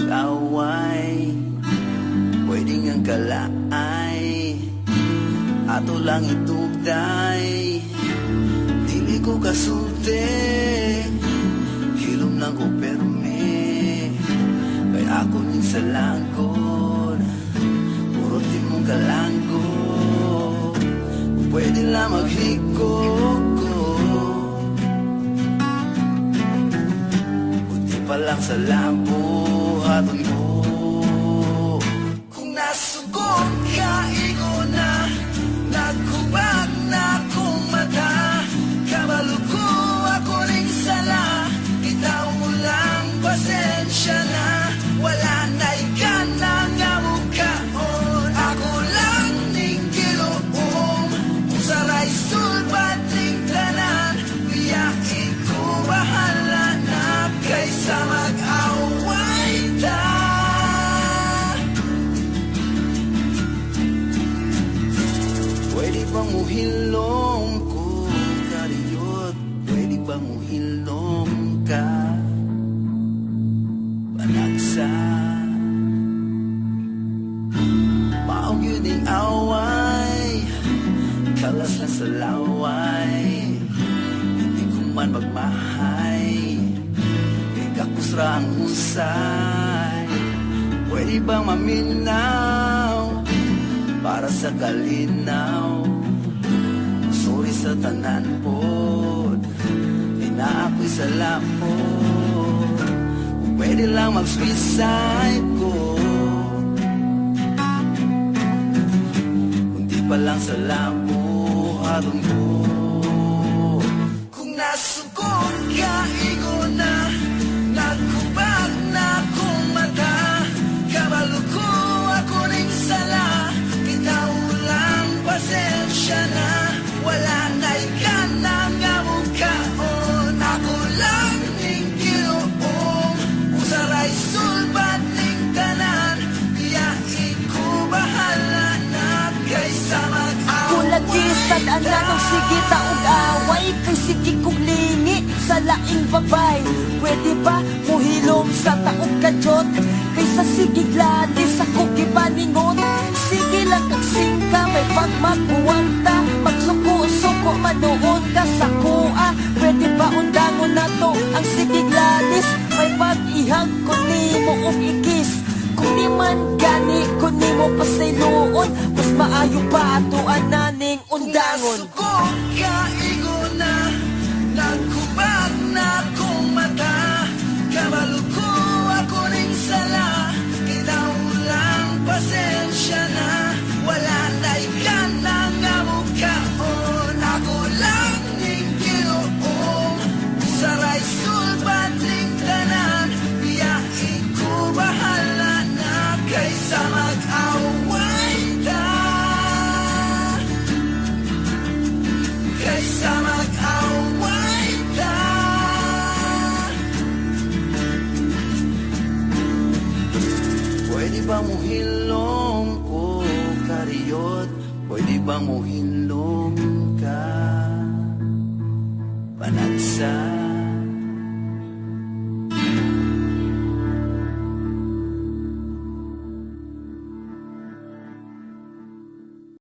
mag-away, pwede ngang kalaay, ato lang itugday. Dili ko kasulti, hilom lang ko perme, kay ako ning sa langkod, puro din mong kalangkod. Pwede lang maghigog ko, buti pa lang sa lampuhaton ko. Kung nasugod ka, igo na, naghubag na akong mata, kabalo ko ako ring sala, itaw mo lang pasensya na, wala na ikan na nga mukhaon, ako lang ning giloong, usaray sulbat ning tanan, biyain ko bahala na, kaysa mag-away ta. Pwede bang muhilom ko, kariyot? Pwede bang muhilom ka, panagsa? Maong yun ang away, kalas na sa laway, hindi ko man magmahay, kay kakusra ang husay. Pwede bang maminaw, para sa kalinaw, sorry sa tanan po, inaako'y sa lapot, pwede lang mag-suicide ko, kundi pa lang sa lampuhaton ko. Kung nasugod ka, igo na, naghubag na akong mata, kabalo ko ako ring sala, itaw lang pasensya na, wala na ikan na nga mukhaon, ako lang ning giloong, usaray sulbat ning tanan, biyain ko bahala na, kaysa mag-away. Kung lagi sa ananong sige taong away, kay sige kong lingi sa laing babay, pwede ba muhilom sa taong kadyot, kaysa sige gladis ako gibaningon. Sige lang kag singka, may pagmabuwanta, magsuko-suko manood ka sa kuha, pwede ba undangon na to ang sige gladis, may pag-ihag ko ni mo og ikis, kung di man gani kung ni mo pasayloon, mas maayo pa ato ananing undangon. Kung nasugod ka, igo na, naghubag na akong mata, kabalo ko ako ring sala, itaw lang pasensya na, wala na ikan na nga mukhaon, ako lang ning giloong, usaray sulbat ning tanan, biyain ko bahala na, kaysa mag-away ta, kaysa mag-away ta. Pwede bang muhilom ko, kariyot? Pwede bang muhilom ka, panagsa?